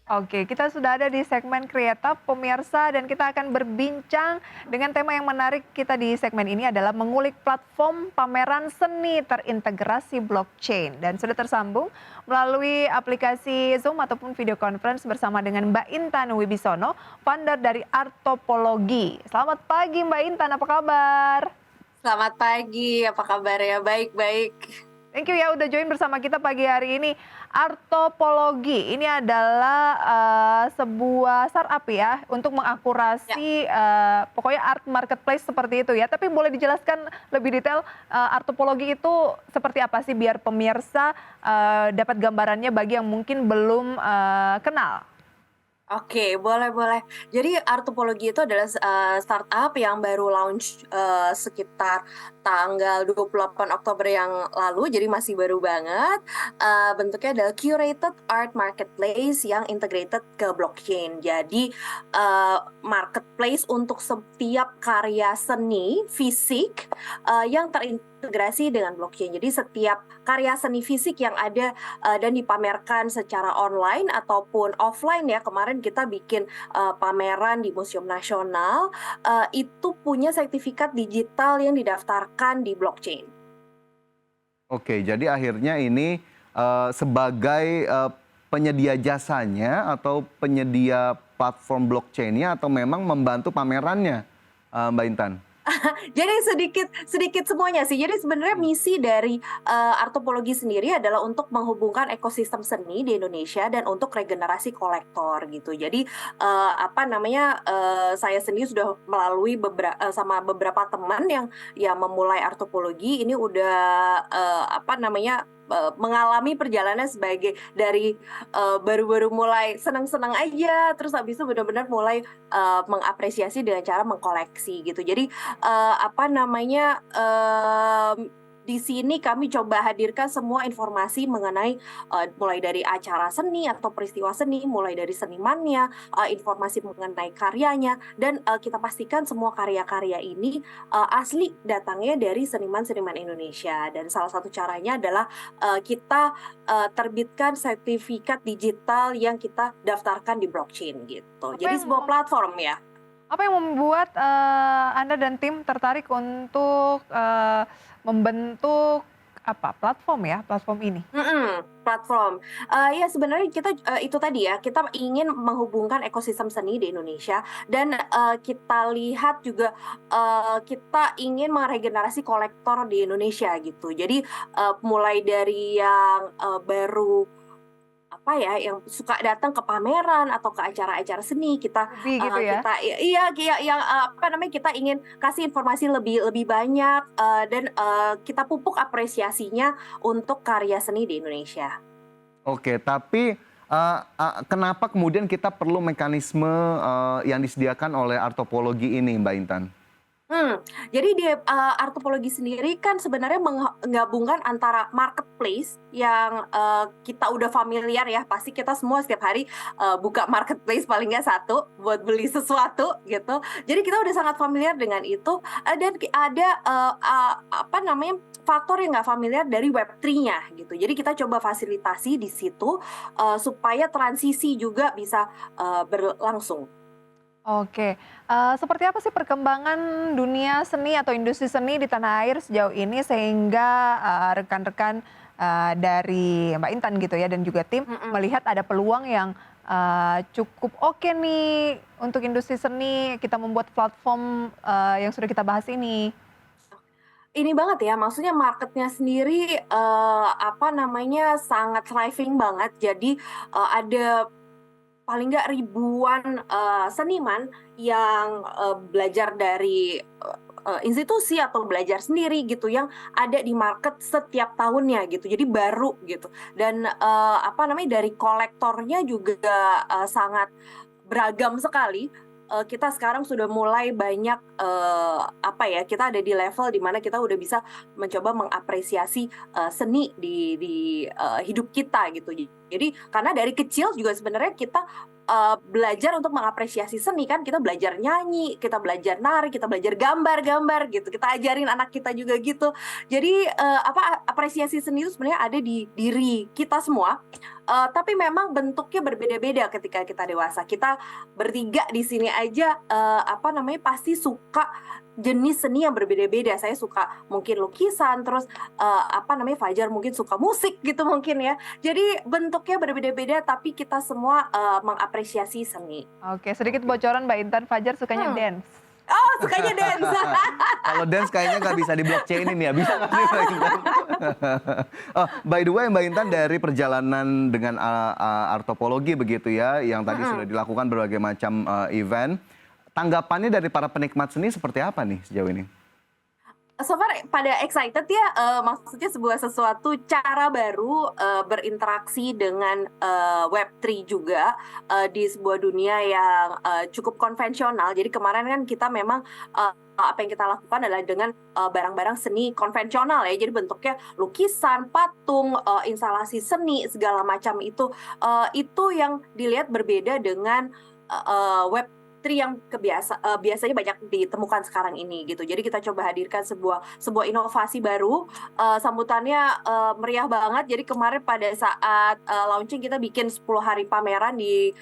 Oke, kita sudah ada di segmen Kreatif pemirsa dan kita akan berbincang dengan tema yang menarik kita di segmen ini adalah mengulik platform pameran seni terintegrasi blockchain dan sudah tersambung melalui aplikasi Zoom ataupun video conference bersama dengan Mbak Intan Wibisono, founder dari Artopologi. Selamat pagi Mbak Intan, apa kabar? Selamat pagi, apa kabarnya? Baik-baik. Thank you ya udah join bersama kita pagi hari ini. Artopologi ini adalah sebuah startup ya untuk Ya, mengakurasi pokoknya art marketplace seperti itu ya. Tapi boleh dijelaskan lebih detail artopologi itu seperti apa sih biar pemirsa dapat gambarannya bagi yang mungkin belum kenal. oke, boleh-boleh. Jadi Artopologi itu adalah startup yang baru launch sekitar tanggal 28 Oktober yang lalu, jadi masih baru banget. Bentuknya adalah curated art marketplace yang integrated ke blockchain. Jadi marketplace untuk setiap karya seni fisik yang terintegrasi dengan blockchain. Jadi setiap karya seni fisik yang ada dan dipamerkan secara online ataupun offline ya, kemarin kita bikin pameran di Museum Nasional, itu punya sertifikat digital yang didaftarkan di blockchain. Oke, jadi akhirnya ini sebagai penyedia jasanya atau penyedia platform blockchain-nya atau memang membantu pamerannya, Mbak Intan? Jadi sedikit sedikit semuanya sih. Jadi sebenarnya misi dari Artopologi sendiri adalah untuk menghubungkan ekosistem seni di Indonesia dan untuk regenerasi kolektor gitu. Jadi saya sendiri sudah melalui sama beberapa teman yang memulai Artopologi ini udah mengalami perjalanan sebagai dari baru-baru mulai senang-senang aja, terus habis itu benar-benar mulai mengapresiasi dengan cara mengkoleksi gitu. Jadi di sini kami coba hadirkan semua informasi mengenai mulai dari acara seni atau peristiwa seni, mulai dari senimannya, informasi mengenai karyanya, dan kita pastikan semua karya-karya ini asli datangnya dari seniman-seniman Indonesia. Dan salah satu caranya adalah kita terbitkan sertifikat digital yang kita daftarkan di blockchain gitu. Apa Jadi yang sebuah platform ya. Apa yang membuat Anda dan tim tertarik untuk membentuk apa, platform ya, platform ini? Platform. Ya sebenarnya kita itu tadi ya, kita ingin menghubungkan ekosistem seni di Indonesia dan kita lihat juga kita ingin meregenerasi kolektor di Indonesia gitu. Jadi mulai dari yang baru yang suka datang ke pameran atau ke acara-acara seni, kita Hobi gitu ya? kita iya iya yang kita ingin kasih informasi lebih lebih banyak dan kita pupuk apresiasinya untuk karya seni di Indonesia. Oke, tapi kenapa kemudian kita perlu mekanisme yang disediakan oleh Artopologi ini, Mbak Intan? Jadi di Artopologi sendiri kan sebenarnya menggabungkan antara marketplace yang kita udah familiar ya, pasti kita semua setiap hari buka marketplace paling nggak satu buat beli sesuatu gitu. Jadi kita udah sangat familiar dengan itu dan ada faktor yang nggak familiar dari Web3-nya gitu. Jadi kita coba fasilitasi di situ supaya transisi juga bisa berlangsung. Oke, seperti apa sih perkembangan dunia seni atau industri seni di tanah air sejauh ini sehingga rekan-rekan dari Mbak Intan gitu ya dan juga tim Mhm. melihat ada peluang yang cukup oke nih untuk industri seni kita membuat platform yang sudah kita bahas ini. Ini banget ya, maksudnya marketnya sendiri, sangat thriving banget. Jadi, ada paling nggak ribuan, seniman yang, belajar dari, institusi atau belajar sendiri gitu, yang ada di market setiap tahunnya gitu, jadi baru gitu. Dan, dari kolektornya juga, sangat beragam sekali. Kita sekarang sudah mulai banyak, kita ada di level di mana kita udah bisa mencoba mengapresiasi, seni di hidup kita gitu. Jadi karena dari kecil juga sebenarnya kita belajar untuk mengapresiasi seni kan, kita belajar nyanyi, kita belajar nari, kita belajar gambar-gambar gitu, kita ajarin anak kita juga gitu. Jadi apresiasi seni itu sebenarnya ada di diri kita semua. Tapi memang bentuknya berbeda-beda ketika kita dewasa. Kita bertiga di sini aja pasti suka jenis seni yang berbeda-beda. Saya suka mungkin lukisan, terus Fajar mungkin suka musik gitu mungkin ya. Jadi bentuknya berbeda-beda tapi kita semua mengapresiasi seni. Oke, sedikit bocoran Mbak Intan, Fajar sukanya dance. Oh, sukanya dance. Kalau dance kayaknya nggak bisa di blockchain-in ya, bisa nggak sih Mbak Intan? Oh, by the way Mbak Intan, dari perjalanan dengan artopologi begitu ya, yang tadi sudah dilakukan berbagai macam event, tanggapannya dari para penikmat seni seperti apa nih sejauh ini? So far pada excited ya, maksudnya sebuah sesuatu cara baru berinteraksi dengan Web3 juga di sebuah dunia yang cukup konvensional. Jadi kemarin kan kita memang apa yang kita lakukan adalah dengan barang-barang seni konvensional ya. Jadi bentuknya lukisan, patung, instalasi seni segala macam itu yang dilihat berbeda dengan Web3 yang biasanya banyak ditemukan sekarang ini gitu. Jadi kita coba hadirkan sebuah inovasi baru. Sambutannya meriah banget. Jadi kemarin pada saat launching kita bikin 10 hari pameran di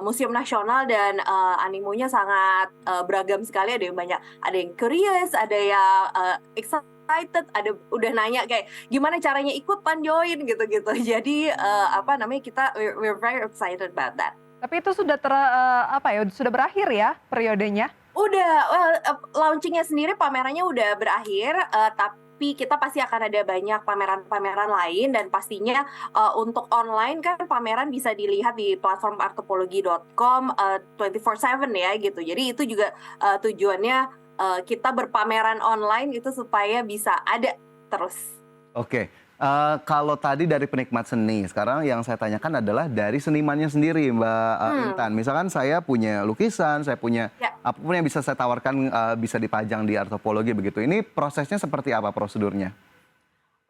Museum Nasional dan animonya sangat beragam sekali. Ada yang banyak, ada yang curious, ada yang excited, ada udah nanya kayak gimana caranya ikutan join gitu-gitu. Jadi we're very excited about that. Tapi itu sudah sudah berakhir ya periodenya? Udah, launchingnya sendiri pamerannya udah berakhir, tapi kita pasti akan ada banyak pameran-pameran lain dan pastinya untuk online kan pameran bisa dilihat di platform artopologi.com 24/7 ya gitu. Jadi itu juga tujuannya kita berpameran online itu supaya bisa ada terus. Oke. Kalau tadi dari penikmat seni, sekarang yang saya tanyakan adalah dari senimannya sendiri, Mbak Intan. Misalkan saya punya lukisan, saya punya apapun yang bisa saya tawarkan bisa dipajang di artopologi begitu. Ini prosesnya seperti apa prosedurnya?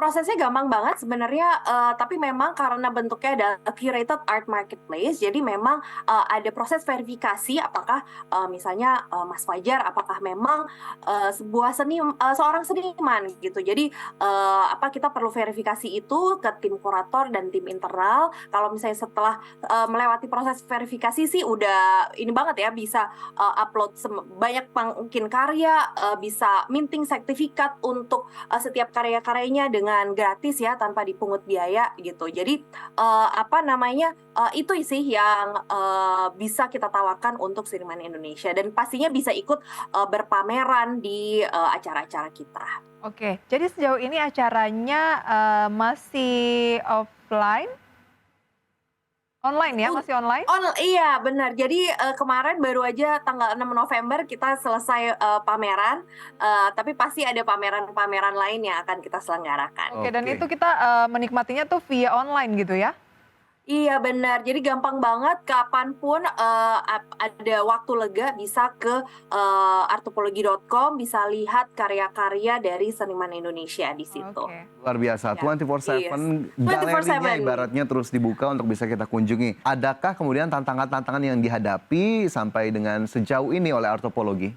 Prosesnya gampang banget sebenarnya, tapi memang karena bentuknya adalah curated art marketplace, jadi memang ada proses verifikasi apakah misalnya Mas Fajar, apakah memang seorang seniman gitu. Jadi kita perlu verifikasi itu ke tim kurator dan tim internal. Kalau misalnya setelah melewati proses verifikasi sih udah ini banget ya, bisa upload banyak mungkin karya, bisa minting sertifikat untuk setiap karya-karyanya dengan gratis ya, tanpa dipungut biaya gitu. Jadi itu sih yang bisa kita tawarkan untuk seniman Indonesia dan pastinya bisa ikut berpameran di acara-acara kita. Oke, jadi sejauh ini acaranya masih offline? Online ya, masih online? Iya benar. Jadi kemarin baru aja tanggal 6 November kita selesai pameran, tapi pasti ada pameran-pameran lain yang akan kita selenggarakan. Oke, dan itu kita menikmatinya tuh via online gitu ya? Iya benar, jadi gampang banget kapanpun ada waktu lega bisa ke artopologi.com, bisa lihat karya-karya dari seniman Indonesia di situ. Oke. Luar biasa, 24/7 Yes. galerinya 24/7. ibaratnya terus dibuka untuk bisa kita kunjungi. Adakah kemudian tantangan-tantangan yang dihadapi sampai dengan sejauh ini oleh artopologi?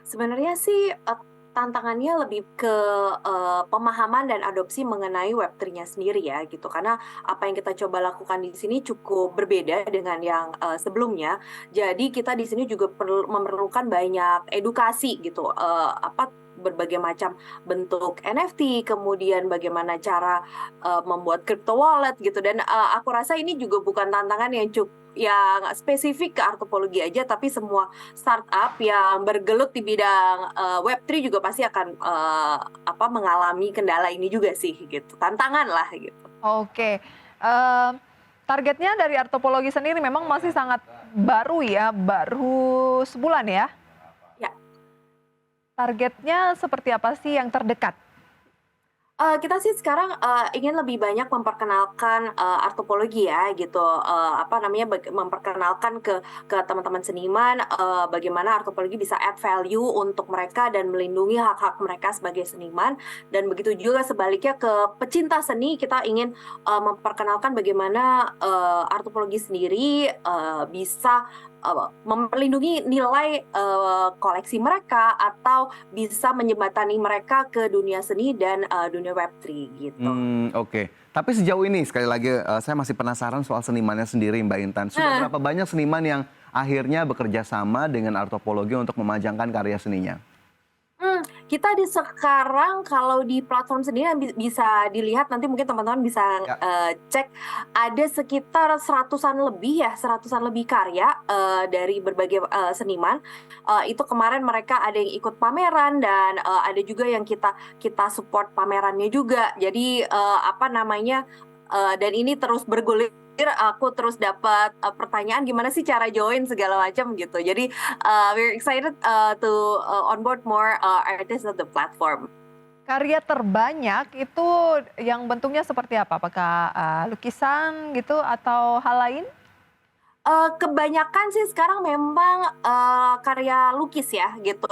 Sebenarnya sih tantangannya lebih ke pemahaman dan adopsi mengenai Web3-nya sendiri ya gitu. Karena apa yang kita coba lakukan di sini cukup berbeda dengan yang sebelumnya. Jadi kita di sini juga memerlukan banyak edukasi gitu. Berbagai macam bentuk NFT, kemudian bagaimana cara membuat crypto wallet gitu. Dan aku rasa ini juga bukan tantangan yang spesifik ke artopologi aja, tapi semua startup yang bergelut di bidang Web3 juga pasti akan mengalami kendala ini juga sih gitu, tantangan lah gitu. Oke, targetnya dari artopologi sendiri memang masih sangat baru ya, baru sebulan ya? Ya. Targetnya seperti apa sih yang terdekat? Kita sih sekarang ingin lebih banyak memperkenalkan artopologi ya gitu, apa namanya, memperkenalkan ke teman-teman seniman, bagaimana artopologi bisa add value untuk mereka dan melindungi hak-hak mereka sebagai seniman, dan begitu juga sebaliknya ke pecinta seni kita ingin memperkenalkan bagaimana artopologi sendiri bisa melindungi nilai koleksi mereka atau bisa menjembatani mereka ke dunia seni dan dunia Web3 gitu. Oke. Tapi sejauh ini sekali lagi saya masih penasaran soal senimannya sendiri Mbak Intan. Sudah berapa banyak seniman yang akhirnya bekerja sama dengan Artopologi untuk memajangkan karya seninya? Kita sekarang kalau di platform sendiri bisa dilihat, nanti mungkin teman-teman bisa Ya. cek, ada sekitar seratusan lebih karya dari berbagai seniman. Itu kemarin mereka ada yang ikut pameran dan ada juga yang kita support pamerannya juga. Jadi apa namanya, dan ini terus bergulir. Aku terus dapat pertanyaan gimana sih cara join segala macam gitu. Jadi we're excited to onboard more artists of the platform. Karya terbanyak itu yang bentuknya seperti apa? Apakah lukisan gitu atau hal lain? Kebanyakan sih sekarang memang karya lukis ya gitu,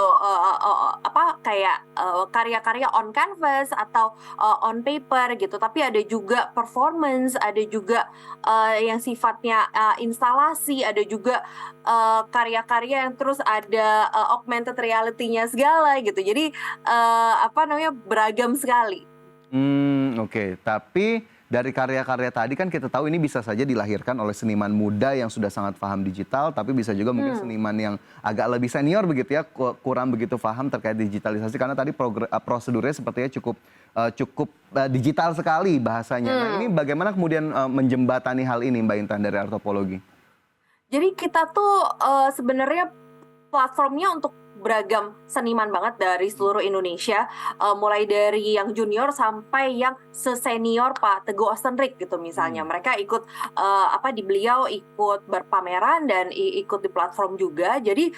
apa kayak karya-karya on canvas atau on paper gitu. Tapi ada juga performance, ada juga yang sifatnya instalasi, ada juga karya-karya yang terus ada augmented reality-nya segala gitu. Jadi apa namanya, beragam sekali. Oke. Tapi dari karya-karya tadi kan kita tahu ini bisa saja dilahirkan oleh seniman muda yang sudah sangat paham digital, tapi bisa juga mungkin seniman yang agak lebih senior begitu ya, kurang begitu paham terkait digitalisasi karena tadi prosedurnya sepertinya cukup digital sekali bahasanya. Nah, ini bagaimana kemudian menjembatani hal ini Mbak Intan dari Artopologi? Jadi kita tuh sebenarnya platformnya untuk beragam seniman banget dari seluruh Indonesia, mulai dari yang junior sampai yang sesenior Pak Teguh Ostenrik gitu misalnya. Mereka ikut di beliau ikut berpameran dan ikut di platform juga. Jadi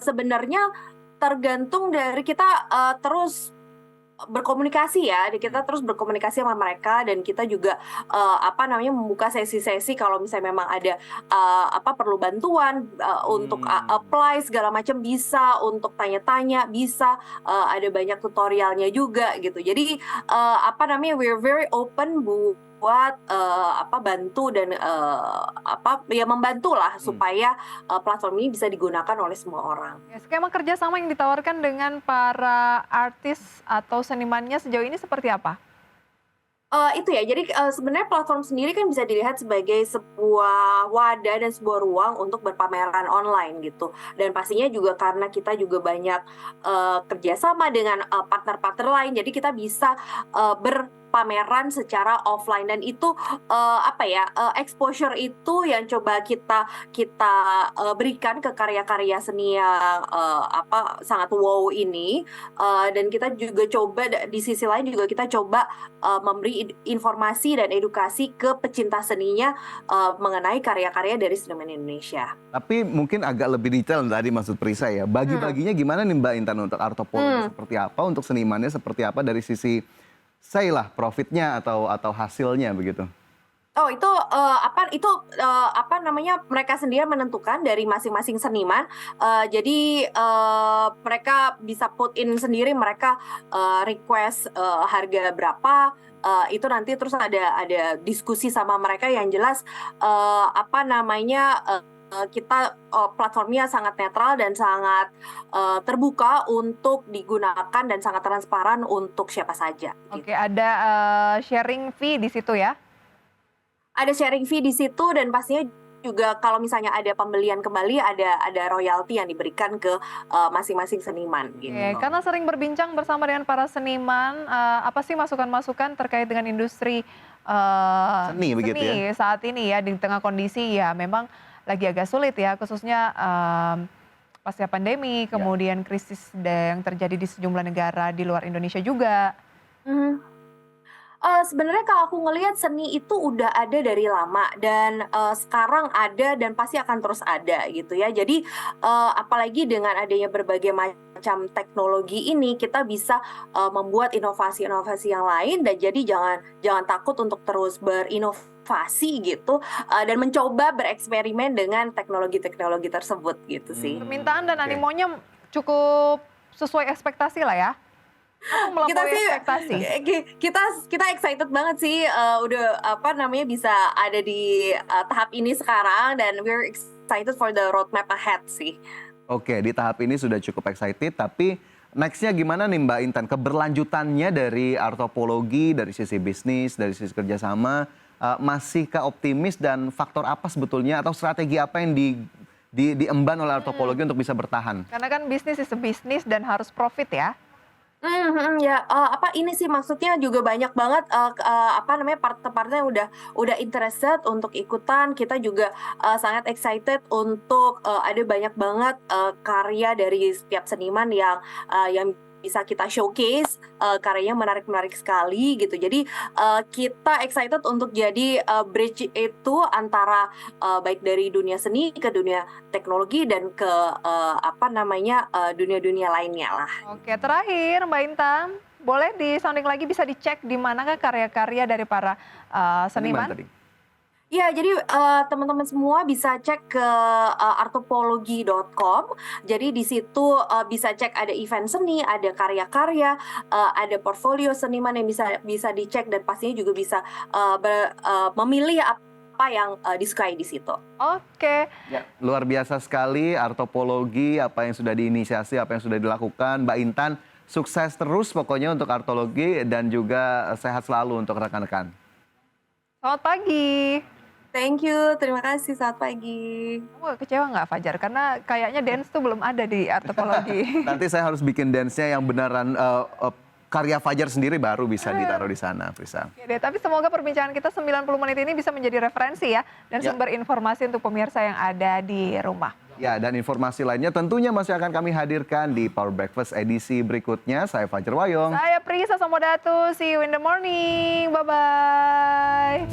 sebenarnya tergantung dari kita terus berkomunikasi ya, kita terus berkomunikasi sama mereka dan kita juga membuka sesi-sesi kalau misalnya memang ada perlu bantuan untuk apply segala macam bisa, untuk tanya-tanya bisa, ada banyak tutorialnya juga gitu. Jadi we're very open buat bantu dan membantulah supaya platform ini bisa digunakan oleh semua orang. Ya, skema kerjasama yang ditawarkan dengan para artis atau senimannya sejauh ini seperti apa? Itu ya, jadi sebenarnya platform sendiri kan bisa dilihat sebagai sebuah wadah dan sebuah ruang untuk berpameran online gitu. Dan pastinya juga karena kita juga banyak kerjasama dengan partner-partner lain, jadi kita bisa berpameran secara offline dan itu exposure itu yang coba kita berikan ke karya-karya seni yang sangat wow ini. Dan kita juga coba di sisi lain juga kita coba memberi informasi dan edukasi ke pecinta seninya mengenai karya-karya dari seniman Indonesia. Tapi mungkin agak lebih detail tadi maksud Prisa ya. Bagi-baginya gimana nih Mbak Intan untuk Artopologi seperti apa, untuk senimannya seperti apa dari sisi profitnya atau hasilnya begitu? Oh itu mereka sendiri menentukan dari masing-masing seniman. Jadi mereka bisa put in sendiri, mereka request harga berapa. Itu nanti terus ada diskusi sama mereka yang jelas kita platformnya sangat netral dan sangat terbuka untuk digunakan dan sangat transparan untuk siapa saja. Oke, ada sharing fee di situ ya? Ada sharing fee di situ dan pastinya juga kalau misalnya ada pembelian kembali ada royalti yang diberikan ke masing-masing seniman gitu. Oke, karena sering berbincang bersama dengan para seniman, apa sih masukan-masukan terkait dengan industri Seni begitu ya? saat ini ya di tengah kondisi ya memang lagi agak sulit ya khususnya pasca pandemi, kemudian krisis yang terjadi di sejumlah negara di luar Indonesia juga. Mhm. Sebenarnya kalau aku ngelihat seni itu udah ada dari lama dan, sekarang ada dan pasti akan terus ada gitu ya. Jadi, apalagi dengan adanya berbagai macam teknologi ini, kita bisa, membuat inovasi-inovasi yang lain dan jadi jangan jangan takut untuk terus berinovasi gitu, dan mencoba bereksperimen dengan teknologi-teknologi tersebut gitu sih. Permintaan dan Oke. animonya cukup sesuai ekspektasi lah ya? Atau Kita melampaui sih ekspektasi? kita kita excited banget sih, udah apa namanya, bisa ada di, tahap ini sekarang dan we're excited for the roadmap ahead sih. Oke, di tahap ini sudah cukup excited, tapi next-nya gimana nih Mbak Intan? Keberlanjutannya dari Artopologi, dari sisi bisnis, dari sisi kerjasama, masihkah optimis dan faktor apa sebetulnya atau strategi apa yang diemban oleh Artopologi untuk bisa bertahan? Karena kan bisnis is a bisnis dan harus profit ya? Ya, apa ini sih maksudnya juga banyak banget, apa namanya, partner-partner yang udah interested untuk ikutan. Kita juga, sangat excited untuk, ada banyak banget, karya dari setiap seniman yang bisa kita showcase, karyanya menarik-menarik sekali gitu. Jadi, kita excited untuk jadi, bridge itu antara, baik dari dunia seni ke dunia teknologi dan ke, apa namanya, dunia-dunia lainnya lah. Oke, terakhir Mbak Intan, boleh di-sounding lagi bisa dicek di manakah karya-karya dari para Seniman seniman? tadi. Ya, jadi, teman-teman semua bisa cek ke, artopologi.com. Jadi di situ, bisa cek ada event seni, ada karya-karya, ada portfolio seniman yang bisa bisa dicek dan pastinya juga bisa, memilih apa yang, disukai di situ. Oke, Ya, luar biasa sekali Artopologi, apa yang sudah diinisiasi, apa yang sudah dilakukan. Mbak Intan, sukses terus pokoknya untuk Artologi dan juga sehat selalu untuk rekan-rekan. selamat pagi. Thank you, terima kasih, selamat pagi. Kamu kecewa nggak Fajar? Karena kayaknya dance tuh belum ada di Artopologi. Nanti saya harus bikin dance-nya yang beneran karya Fajar sendiri baru bisa ditaruh di sana, Prisa. Oke deh, tapi semoga perbincangan kita 90 menit ini bisa menjadi referensi ya. Dan Ya. sumber informasi untuk pemirsa yang ada di rumah. Ya, dan informasi lainnya tentunya masih akan kami hadirkan di Power Breakfast edisi berikutnya. Saya Fajar Wayong. Saya Prisa Samodatu, see you in the morning. Bye-bye.